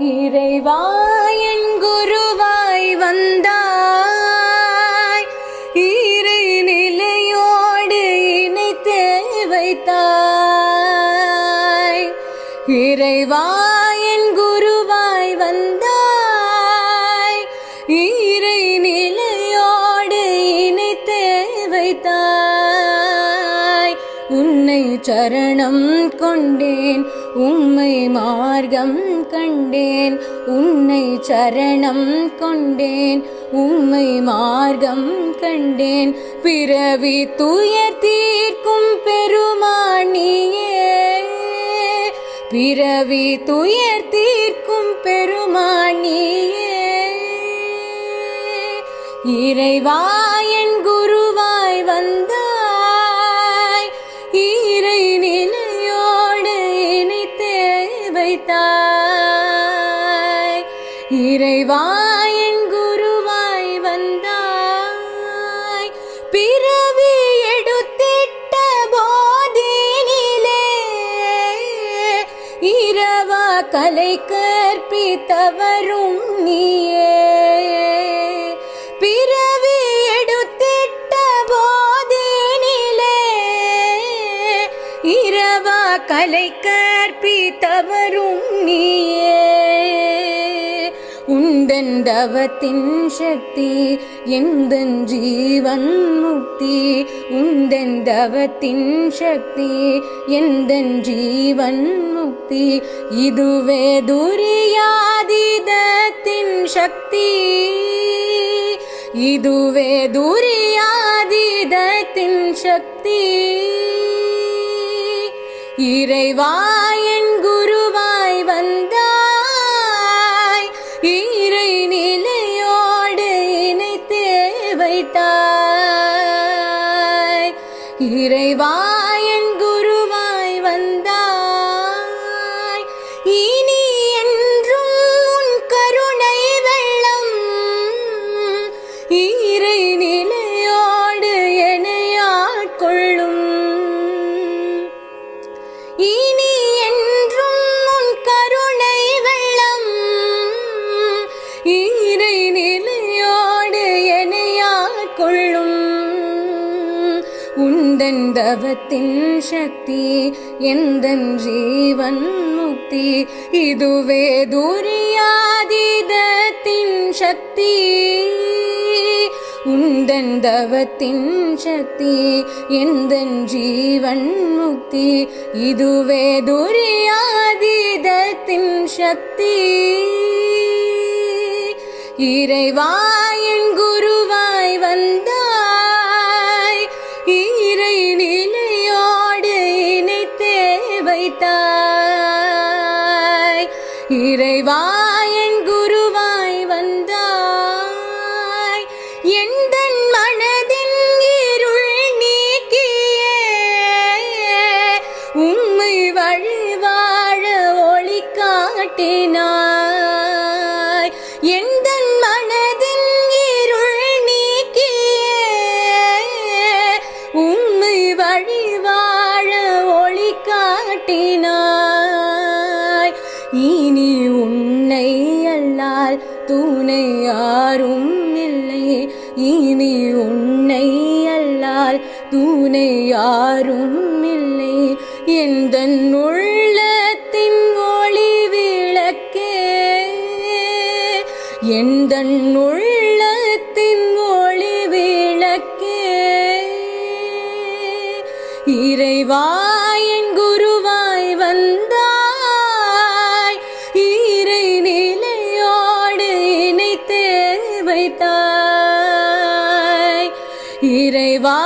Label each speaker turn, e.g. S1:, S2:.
S1: இறைவா என் குருவாய் வந்தாய், இறை நிலையோடு இணைத்தே வைத்தாய். இறைவா என் குருவாய் வந்தாய், இறை நிலையோடு இணைத்தே வைத்தாய். உன்னை சரணம் கொண்டேன், உம்மை மார்க்கம் கண்டேன். உன்னை சரணம் கொண்டேன், உம்மை மார்க்கம் கண்டேன். பிறவி துயர் தீர்க்கும் பெருமானியே, பிறவி துயர் தீர்க்கும் பெருமானியே. இறைவா என் குருவாய் வந்தாய், இறை நிலையோடு இணைத்தே வைத்தாய். இறைவா என் குருவாய் வந்தாய், பிறவி எடுத்திட்ட போதினிலே இரவா கலை கற்பித்தவரும் நீயே. பிறவி எடுத்திட்ட போதினிலே இரவா கலை கற்பித்தவரும் நீயே. உந்தன் தவத்தின் சக்தி எந்தன் ஜீவன் முக்தி. உந்தன் தவத்தின் சக்தி எந்தன் ஜீவன் முக்தி. இதுவே துரியாதீதத்தின் சக்தி, இதுவே துரியாதீதத்தின் சக்தி. இறைவா என் குருவாய் வந்தாய், இறை நிலையோடு இணைத்தே வைத்தாய். இறைவா என் குருவாய் வந்தாய், இனி என்றும் உன் கருணை வெள்ளம் இறை நிலையோடு என்னையாட்கொள்ளும். இனி என்றும் உன் கருணை வெள்ளம் இறை நிலையோடு என்னையாட்கொள்ளும். உந்தன் தவத்தின் சக்தி எந்தன் ஜீவன் முக்தி. இதுவே துரியாதீதத்தின் சக்தி. உந்தன் தவத்தின் சக்தி எந்தன் ஜீவன் முக்தி. இதுவே துரியாதீதத்தின் சக்தி. இறைவா என் குருவாய் வந்தாய், இறை நிலையோடு இணைத்தே வைத்தாய். இறைவா என் குருவாய் வந்தாய், எந்தன் மனதின் இருள் நீக்கியே உம்மை வழிவாழ ஒளி காட்டினாய். எந்தன் மனதின் இருள் நீக்கியே உம்மை வழிவாழ ஒளி காட்டினாய். இனி உன்னை அல்லால் துணை யாரும் இல்லை. இனி உன்னை அல்லால் துணை யாரும் இல்லை. எந்தன் உள்ளத்தின் ஒளி விளக்கே, எந்தன் உள்ளத்தின் ஒளி விளக்கே. இறைவா என் குருவாய் வந்தாய், இறை நிலையோடு இணைத்தே வைத்தாய். இறைவா